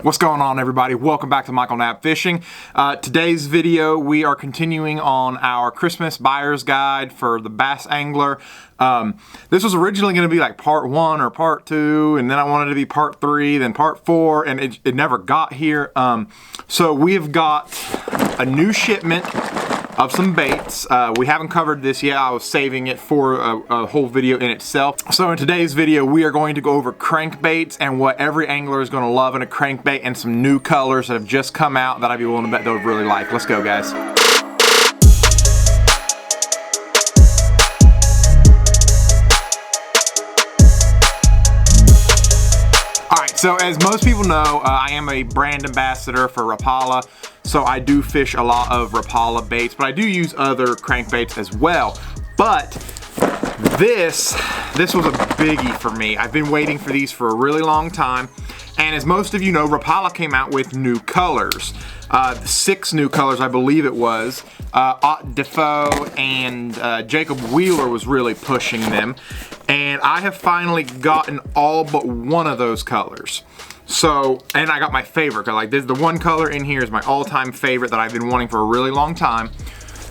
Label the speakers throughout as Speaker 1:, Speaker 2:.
Speaker 1: What's going on, everybody? Welcome back to Michael Knapp Fishing. Today's video, we are continuing on our Christmas buyer's guide for the bass angler. This was originally going to be like part 1 or part 2, and then I wanted it to be part 3, then part 4, and it never got here. So we have got a new shipment of some baits. We haven't covered this yet. I was saving it for a whole video in itself. So in today's video, we are going to go over crankbaits and what every angler is going to love in a crankbait, and some new colors that have just come out that I'd be willing to bet they'll really like. Let's go, guys. Alright, so as most people know, I am a brand ambassador for Rapala. So I do fish a lot of Rapala baits, but I do use other crankbaits as well. But this was a biggie for me. I've been waiting for these for a really long time. And as most of you know, Rapala came out with new colors. 6 new colors, I believe it was. Ott Defoe and Jacob Wheeler was really pushing them. And I have finally gotten all but one of those colors. So, and I got my favorite. Like this, the one color in here is my all-time favorite that I've been wanting for a really long time.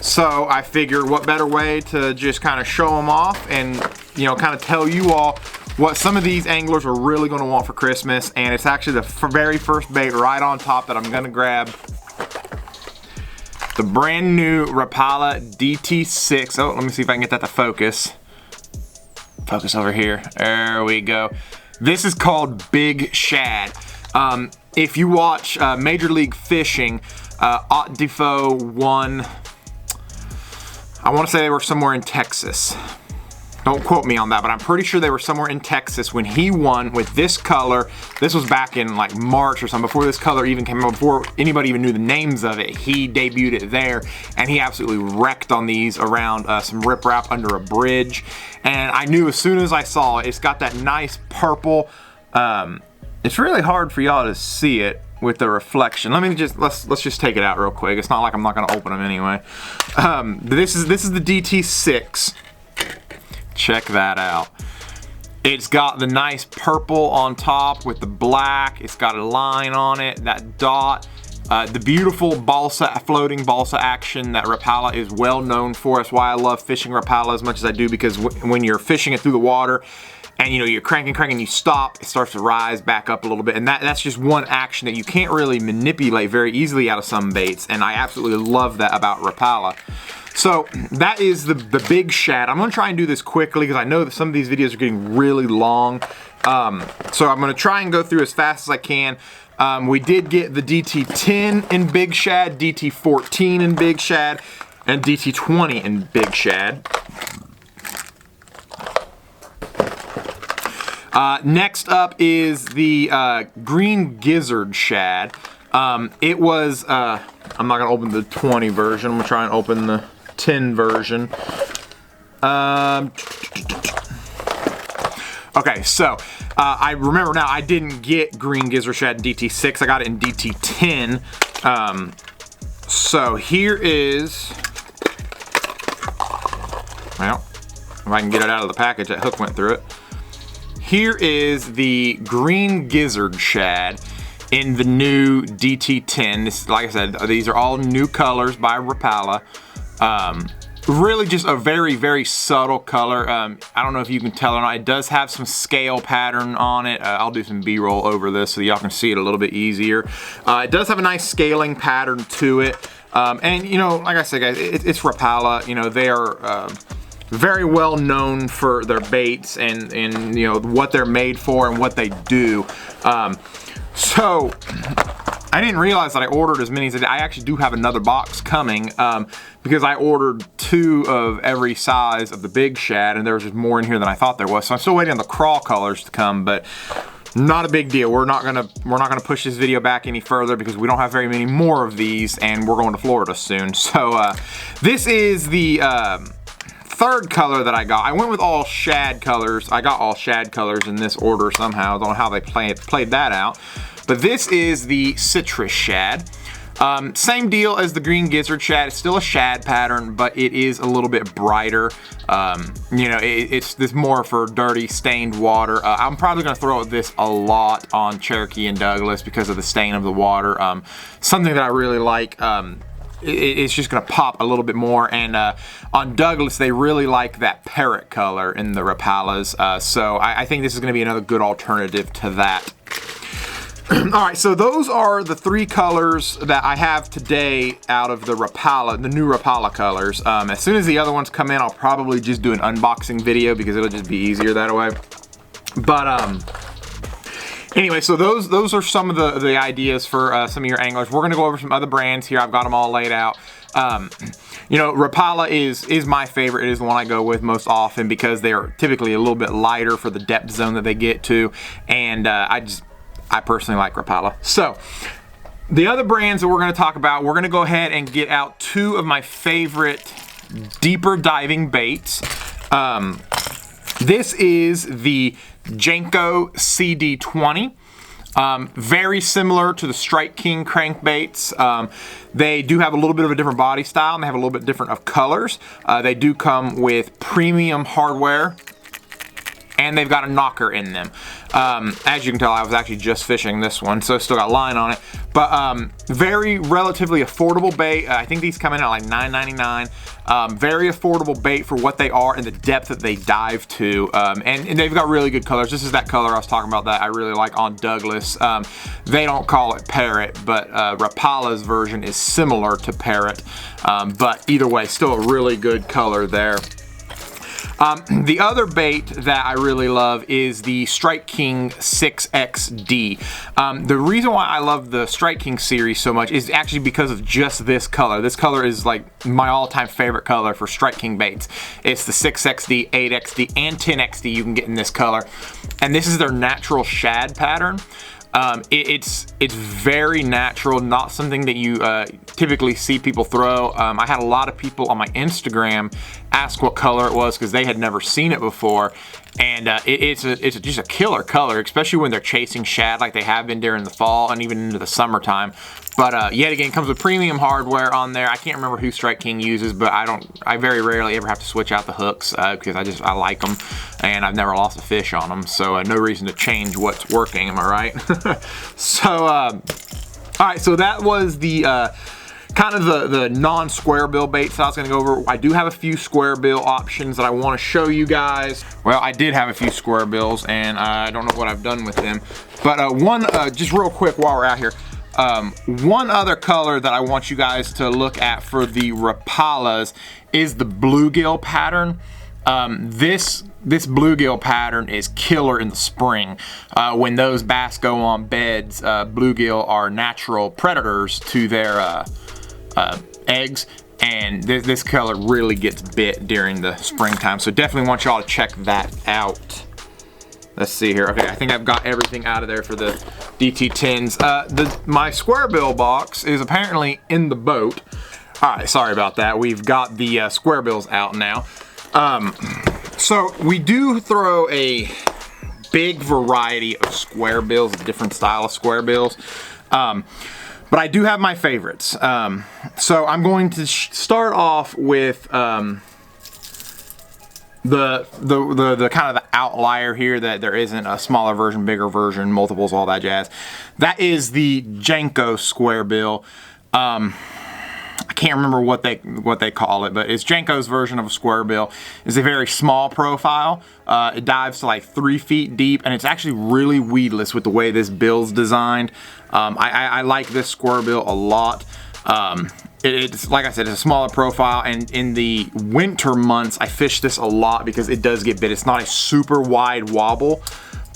Speaker 1: So I figured what better way to just kind of show them off and, you know, kind of tell you all what some of these anglers are really going to want for Christmas. And it's actually the very first bait right on top that I'm going to grab. The brand new Rapala DT6. Oh, let me see if I can get that to focus. Focus over here. There we go. This is called Big Shad. If you watch Major League Fishing, Ott Defoe won, I want to say they were somewhere in Texas. Don't quote me on that, but I'm pretty sure they were somewhere in Texas when he won with this color. This was back in like March or something, before this color even came out, before anybody even knew the names of it. He debuted it there, and he absolutely wrecked on these around some riprap under a bridge. And I knew as soon as I saw it, it's got that nice purple. It's really hard for y'all to see it with the reflection. Let's just take it out real quick. It's not like I'm not gonna open them anyway. This is the DT6. Check that out. It's got the nice purple on top with the black. It's got a line on it, that dot. The beautiful floating balsa action that Rapala is well known for. That's why I love fishing Rapala as much as I do, because when you're fishing it through the water and you know you're cranking, you stop, it starts to rise back up a little bit, and that's just one action that you can't really manipulate very easily out of some baits, and I absolutely love that about Rapala. So that is the Big Shad. I'm gonna try and do this quickly because I know that some of these videos are getting really long. So I'm gonna try and go through as fast as I can. We did get the DT10 in Big Shad, DT14 in Big Shad, and DT20 in Big Shad. Next up is the green Gizzard Shad. It was, I'm not gonna open the 20 version, I'm gonna try and open the 10 version. Okay, so I remember now I didn't get green Gizzard Shad in DT6, I got it in DT10. So here is, well, if I can get it out of the package, that hook went through it. Here is the green Gizzard Shad in the new DT10. This, like I said, these are all new colors by Rapala. Really just a very, very subtle color. I don't know if you can tell or not. It does have some scale pattern on it. I'll do some B-roll over this so y'all can see it a little bit easier. It does have a nice scaling pattern to it. And you know, like I said, guys, it's Rapala. You know, they are very well known for their baits and you know what they're made for and what they do. So I didn't realize that I ordered as many as I did. I actually do have another box coming because I ordered 2 of every size of the Big Shad, and there was just more in here than I thought there was. So I'm still waiting on the Craw colors to come, but not a big deal. We're not gonna push this video back any further because we don't have very many more of these, and we're going to Florida soon. So this is the third color that I got. I went with all shad colors. I got all shad colors in this order somehow. I don't know how they played that out. But this is the Citrus Shad. Same deal as the green gizzard shad. It's still a shad pattern, but it is a little bit brighter. You know, it's this more for dirty, stained water. I'm probably gonna throw this a lot on Cherokee and Douglas because of the stain of the water. Something that I really like. It's just gonna pop a little bit more, and on Douglas they really like that parrot color in the Rapalas, so I think this is gonna be another good alternative to that. Alright, so those are the 3 colors that I have today out of the Rapala, the new Rapala colors. As soon as the other ones come in, I'll probably just do an unboxing video because it'll just be easier that way. But anyway, so those are some of the ideas for some of your anglers. We're gonna go over some other brands here. I've got them all laid out. You know, Rapala is my favorite. It is the one I go with most often because they are typically a little bit lighter for the depth zone that they get to, and I personally like Rapala. So the other brands that we're gonna talk about, we're gonna go ahead and get out 2 of my favorite deeper diving baits. This is the Jenko CD20. Very similar to the Strike King crankbaits. They do have a little bit of a different body style, and they have a little bit different of colors. They do come with premium hardware, and they've got a knocker in them. As you can tell, I was actually just fishing this one, so it's still got line on it. But very relatively affordable bait. I think these come in at like $9.99. Very affordable bait for what they are and the depth that they dive to. And they've got really good colors. This is that color I was talking about that I really like on Douglas. They don't call it parrot, but Rapala's version is similar to parrot. But either way, still a really good color there. The other bait that I really love is the Strike King 6XD. The reason why I love the Strike King series so much is actually because of just this color. This color is like my all-time favorite color for Strike King baits. It's the 6XD, 8XD, and 10XD you can get in this color. And this is their natural shad pattern. It's very natural, not something that you typically see people throw. I had a lot of people on my Instagram ask what color it was because they had never seen it before, and it's just a killer color, especially when they're chasing shad like they have been during the fall and even into the summertime. But yet again, it comes with premium hardware on there. I can't remember who Strike King uses, but I very rarely ever have to switch out the hooks because I like them, and I've never lost a fish on them, so no reason to change what's working, am I right? So, all right, so that was the kind of the non-square bill baits that I was gonna go over. I do have a few square bill options that I wanna show you guys. Well, I did have a few square bills, and I don't know what I've done with them. But one, just real quick while we're out here, one other color that I want you guys to look at for the Rapalas is the bluegill pattern. This bluegill pattern is killer in the spring. When those bass go on beds, bluegill are natural predators to their eggs, and this color really gets bit during the springtime, so definitely want y'all to check that out. Let's see here. Okay, I think I've got everything out of there for the DT10s. My square bill box is apparently in the boat. All right, sorry about that. We've got the square bills out now. So we do throw a big variety of square bills, different style of square bills. But I do have my favorites. So I'm going to start off with the kind of the outlier here, that there isn't a smaller version, bigger version, multiples, all that jazz. That is the Jenko square bill. I can't remember what they call it, but it's Jenko's version of a square bill. It's a very small profile. It dives to like 3 feet deep, and it's actually really weedless with the way this bill's designed. I like this square bill a lot. It's like I said, it's a smaller profile, and in the winter months I fish this a lot because it does get bit. It's not a super wide wobble,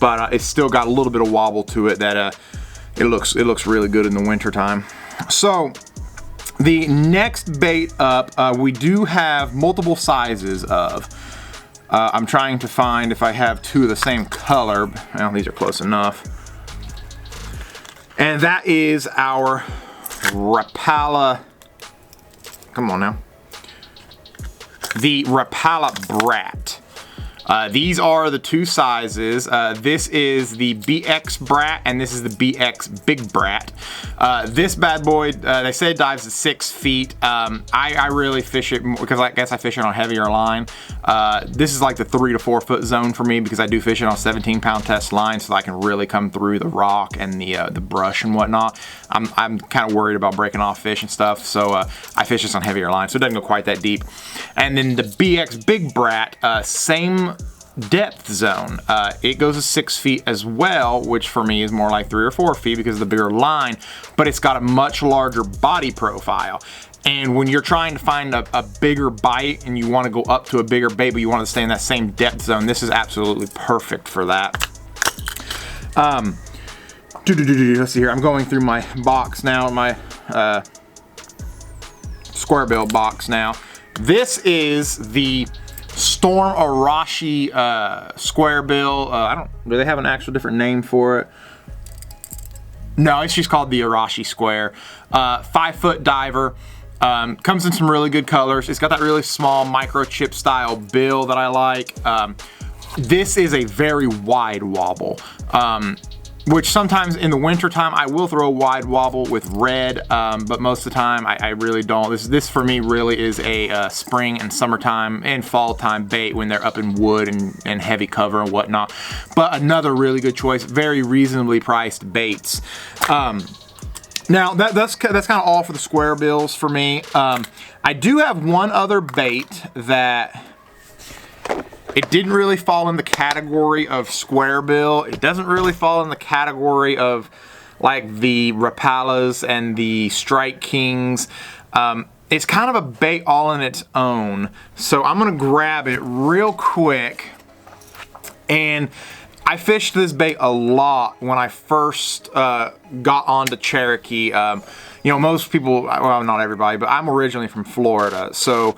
Speaker 1: but it's still got a little bit of wobble to it that it looks really good in the winter time. So the next bait up, we do have multiple sizes of. I'm trying to find if I have 2 of the same color. Well, these are close enough. And that is our Rapala. Come on now. The Rapala Brat. These are the two sizes. This is the BX Brat and this is the BX Big Brat. This bad boy, they say it dives to 6 feet. I really fish it because I guess I fish it on heavier line. This is like the 3 to 4 foot zone for me because I do fish it on 17-pound test line, so I can really come through the rock and the brush and whatnot. I'm kind of worried about breaking off fish and stuff, so I fish this on heavier line, so it doesn't go quite that deep. And then the BX Big Brat, same depth zone. It goes to 6 feet as well, which for me is more like 3 or 4 feet because of the bigger line, but it's got a much larger body profile. And when you're trying to find a bigger bite and you want to go up to a bigger bait, but you want to stay in that same depth zone, this is absolutely perfect for that. Let's see here. I'm going through my box now, my square bill box now. This is the Storm Arashi square bill. Do they have an actual different name for it? No, it's just called the Arashi Square. 5 foot diver. Comes in some really good colors. It's got that really small microchip style bill that I like. This is a very wide wobble, which sometimes in the winter time I will throw a wide wobble with red, but most of the time I really don't. This for me really is a spring and summertime and fall time bait when they're up in wood and heavy cover and whatnot. But another really good choice, very reasonably priced baits. Now that's kind of all for the square bills for me. I do have one other bait that it didn't really fall in the category of square bill. It doesn't really fall in the category of like the Rapalas and the Strike Kings. It's kind of a bait all on its own. So I'm gonna grab it real quick. And I fished this bait a lot when I first got onto Cherokee. You know, most people, well, not everybody, but I'm originally from Florida, so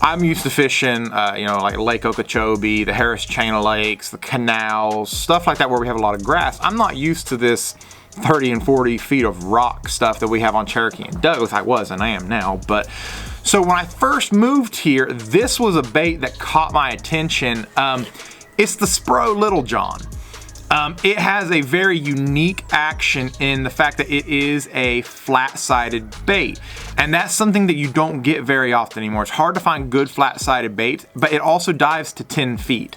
Speaker 1: I'm used to fishing, you know, like Lake Okeechobee, the Harris Chain of Lakes, the canals, stuff like that where we have a lot of grass. I'm not used to this 30 and 40 feet of rock stuff that we have on Cherokee and Douglas. I was and I am now, but so when I first moved here, this was a bait that caught my attention. It's the Spro Little John. It has a very unique action in the fact that it is a flat-sided bait, and that's something that you don't get very often anymore. It's hard to find good flat-sided baits, but it also dives to 10 feet.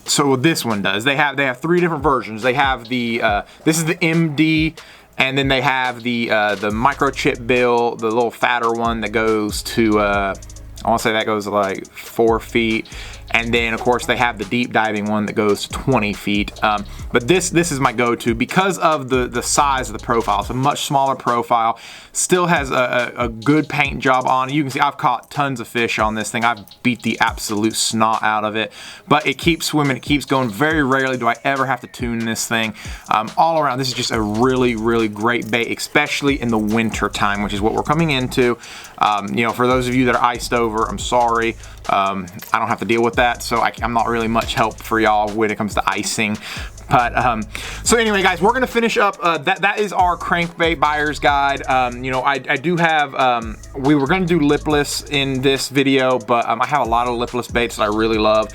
Speaker 1: So this one does. They have 3 different versions. They have the this is the MD, and then they have the microchip bill, the little fatter one that goes to I want to say that goes to like 4 feet. And then of course they have the deep diving one that goes to 20 feet. But this is my go-to because of the size of the profile. It's a much smaller profile, still has a good paint job on it. You can see I've caught tons of fish on this thing. I've beat the absolute snot out of it, but it keeps swimming, it keeps going. Very rarely do I ever have to tune this thing. All around, this is just a really, really great bait, especially in the winter time, which is what we're coming into. You know, for those of you that are iced over, I'm sorry. I don't have to deal with that, so I'm not really much help for y'all when it comes to icing. But so anyway, guys, we're gonna finish up. That is our crankbait buyer's guide. You know, I do have. We were gonna do lipless in this video, but I have a lot of lipless baits that I really love.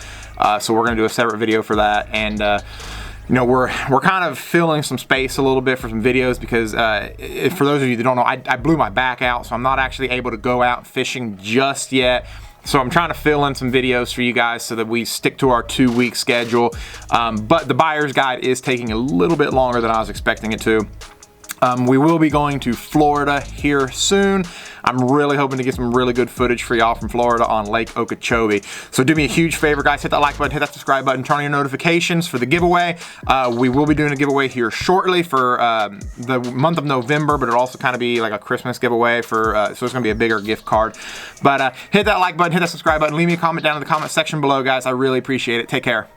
Speaker 1: So we're gonna do a separate video for that. And you know, we're kind of filling some space a little bit for some videos because for those of you that don't know, I blew my back out, so I'm not actually able to go out fishing just yet. So I'm trying to fill in some videos for you guys so that we stick to our 2-week schedule. But the buyer's guide is taking a little bit longer than I was expecting it to. We will be going to Florida here soon. I'm really hoping to get some really good footage for y'all from Florida on Lake Okeechobee. So do me a huge favor, guys. Hit that like button, hit that subscribe button, turn on your notifications for the giveaway. We will be doing a giveaway here shortly for the month of November, but it'll also kind of be like a Christmas giveaway for, so it's going to be a bigger gift card. But hit that like button, hit that subscribe button, leave me a comment down in the comment section below, guys. I really appreciate it. Take care.